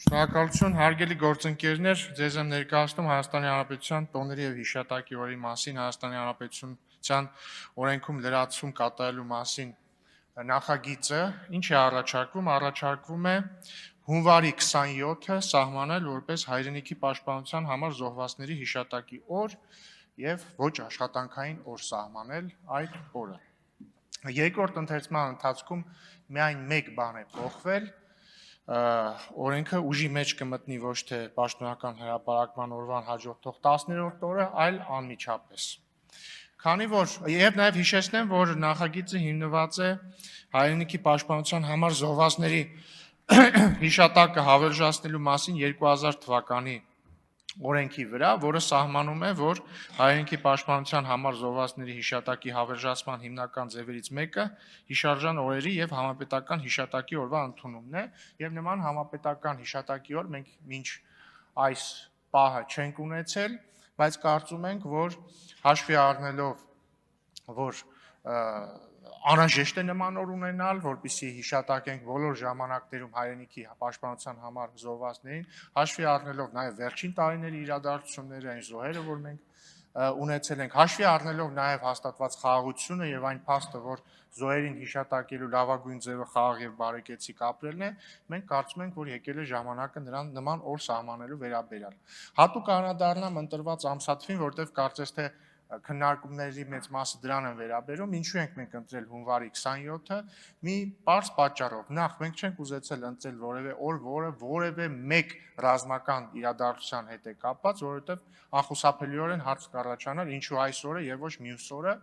Շնորհակալություն, հարգելի գործընկերներ, ձեզ եմ ներկայացնում Հայաստանի Հանրապետության տոների եւ հիշատակի օրի մասին, Հայաստանի Հանրապետության օրենքում լրացում կատարելու մասին նախագիծը, ինչ է առաջարկվում, առաջարկվում է հունվարի 27-ը սահմանել որպես հայրենիքի պաշտպանության համար զոհվածների հիշատակի օր եւ ոչ աշխատանքային օր սահմանել այդ օրը։ Երկրորդ ընթերցման ընթացքում միայն մեկ բան է փոխվել, օրենքը ուժի մեջ կմտնի ոչ թե պաշտոնական հրապարակման օրվան հաջորդող 10-րդ օրը, այլ անմիջապես։ Քանի որ եւ նաեւ հիշեցնեմ, որ նախագիծը հիմնված է հայրենիքի պաշտպանության համար զոհվածների հիշատակը հավերժացնելու մասին 2000 թվականի օրենքի վրա, որը սահմանում է, որ հայրենիքի պաշտպանության համար զոհվածների հիշատակի հավերժացման հիմնական ձևերից մեկը հիշարժան օրերի եւ համապետական հիշատակի օրվա ընդունումն է, եւ նման համապետական հիշատակի օր մենք մինչ այս պահը չենք ունեցել, բայց կարծում ենք, որ հաշվի առնելով, որ անհրաժեշտ է նման օր ունենալ, որպեսզի հիշատակենք բոլոր ժամանակներում հայրենիքի պաշտպանության համար զոհվածներին, հաշվի առնելով նաև վերջին տարիների իրադարձությունները, այն զոհերը, որ մենք ունեցել ենք, հաշվի առնելով նաև հաստատված խաղաղությունը եւ այն փաստը, որ զոհերին հիշատակելու լավագույն ձևը խաղաղ եւ բարեկեցիկ ապրելն է, մենք կարծում ենք, որ եկել է ժամանակը նրան նման օր սահմանելու վերաբերյալ։ Հատուկ անդրադառնամ ընտրված ամսաթվին, որտեղ կարծես թե քննարկումների մեծ մասը դրան են վերաբերում, ինչու ենք մենք ընտրել հունվարի 27-ը, մի պարզ պատճառով։ Նախ մենք չենք ուզեցել ընտրել որևէ օր, որը որևէ մեկ ռազմական իրադարձության հետ է կապված, որովհետև անխուսափելիորեն հարց կառաջանար, ինչու այս օրը եւ ոչ մյուս օրը,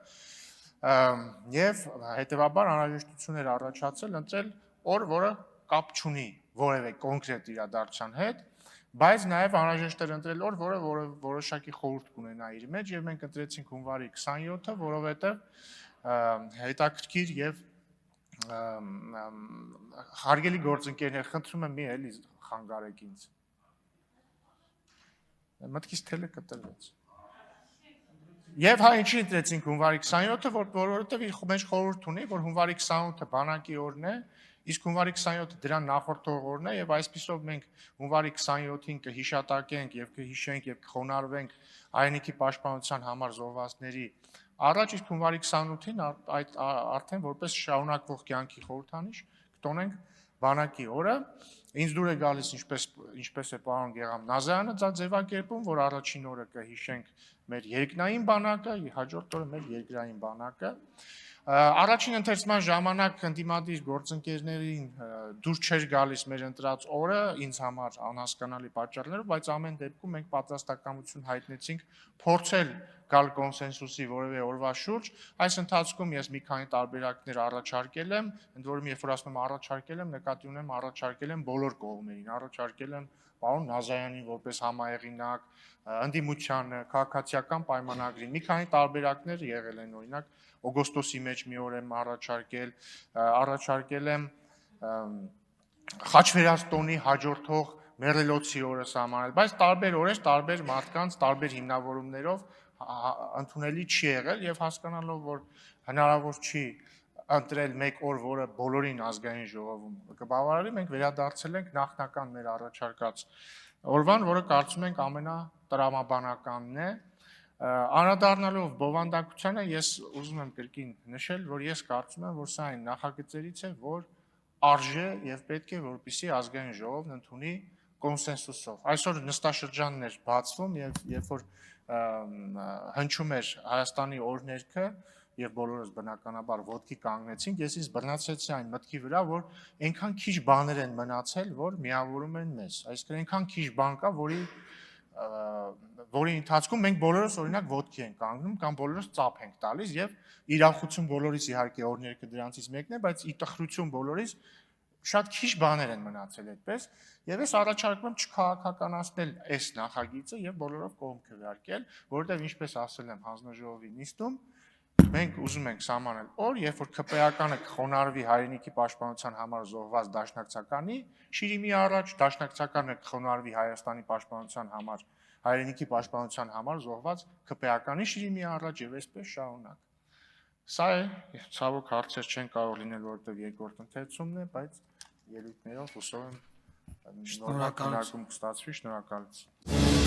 եւ հետեւաբար անհրաժեշտություն էր առաջացել ընտրել օր, որը կապ չունի որևէ կոնկրետ իրադարձության հետ, բայց նաև անհրաժեշտ էր ընտրել օր, որը որոշակի խորհուրդ կունենա իր մեջ, եւ մենք ընտրեցինք հունվարի 27-ը, որովհետեւ հետաքրքիր եւ հարգելի գործընկերներ, խնդրում եմ մի էլի խանգարեք ինձ։ Մտքից թելը կտրվեց։ Եվ հա ինչի ընտրեցինք հունվարի 27-ը, որովհետեւ իր մեջ խորհուրդ ունի, որ հունվարի 28-ը բանակի օրն է, իսկ հունվարի 27-ը դրան նախորդող օրն է, եւ այսպիսով մենք հունվարի 27-ին կհիշատակենք եւ կհիշենք եւ կխոնարհվենք հայրենիքի պաշտպանության համար զոհվածների առաջ, իսկ հունվարի 28-ին այդ արդեն որպես շարունակվող կյանքի խորհրդանիշ կտոնենք բանակի օրը։ Ինձ դուր է գալիս ինչպես է պարոն Գեգամ Նազարյանը ձևակերպում, որ առաջին օրը կհիշենք մեր երկնային բանակը, հաջորդ օրը մեր երկրային բանակը։ Առաջին ընթերցման ժամանակ ընդդիմադիր գործընկերներին դուր չէր գալիս մեր ընտրած օրը, ինձ համար անհասկանալի պատճառներով, բայց ամեն դեպքում մենք պատրաստակամություն հայտնեցինք փորձել գալ կոնսենսուսի որևէ օրվա շուրջ։ Այս ընթացքում ես մի քանի տարբերակներ առաջարկել եմ, ընդ որում երբ որ ասում եմ առաջարկել եմ, նկատի ունեմ առաջարկել եմ բոլոր կողմերին, առաջարկել եմ պարոն Նազարյանին որպես համահեղինակ, ընդդիմությանը, քաղաքացիական պայմանագրին, մի քանի տարբերակներ եղել են, օրինակ օգոստոսի մեջ մի օր եմ առաջարկել եմ Խաչվերած տոնի հաջորդող մեռելոցի օրը սահմանել, բայց տարբեր օրեր, տարբեր մարդկանց, տարբեր հիմնավորումներով ընդունելի չի եղել եւ հասկանալով, որ հնարավոր չի ընտրել մեկ օր, որը բոլորին ազգային ժողովում կբավարարի, մենք վերադարձել ենք նախնական մեր առաջարկած օրվան, որը կարծում ենք ամենատրամաբանականն է։ Անդրադառնալով բովանդակությանը, ես ուզում եմ կրկին նշել, որ ես կարծում եմ, որ սա այն նախագծերից է, որ արժե եւ պետք է, որպեսզի ազգային ժողովն ընդունի կոնսենսուսով։ Այսօր նստաշրջանն էր բացվում եւ երբ որ հնչում էր Հայաստանի օրհներգը եւ բոլորս բնականաբար ոտքի կանգնեցինք, ես ինձ բռնացրեցի այն մտքի վրա, որ այնքան քիչ բաներ են մնացել, որ միավորում են մեզ։ Այսինքն այնքան քիչ բան կա, որի ընթացքում մենք բոլորս օրինակ ոտքի ենք կանգնում կամ բոլորս ծափ ենք տալիս եւ իրախություն բոլորիս իհարկե օրհներգը դրանցից մեկն է, բայց ի տխրություն բոլորիս շատ քիչ բաներ են մնացել այդպես եւ ես առաջարկում եմ չքաղաքականացնել այս նախագիծը եւ բոլորով կողմ քվեարկել, որովհետեւ ինչպես ասել եմ հանձնաժողովի նիստում, մենք ուզում ենք սահմանել օր, երբ որ ԿՊԵ-ականը կխոնարհվի հայրենիքի պաշտպանության համար զոհված դաշնակցականի շիրիմի առաջ, դաշնակցականը կխոնարհվի Հայաստանի պաշտպանության համար հայրենիքի պաշտպանության համար զոհված ԿՊԵ-ականի շիրիմի առաջ եւ այսպես շարունակ։ Սա է, ցավոք հարցեր չեն կարող լինել, որովհետեւ երկրորդ ընթերցումն է, բայց ելույթներով հուսով եմ նորմալ Շնորհակալություն։ քննարկում կստացվի, շնորհակալություն։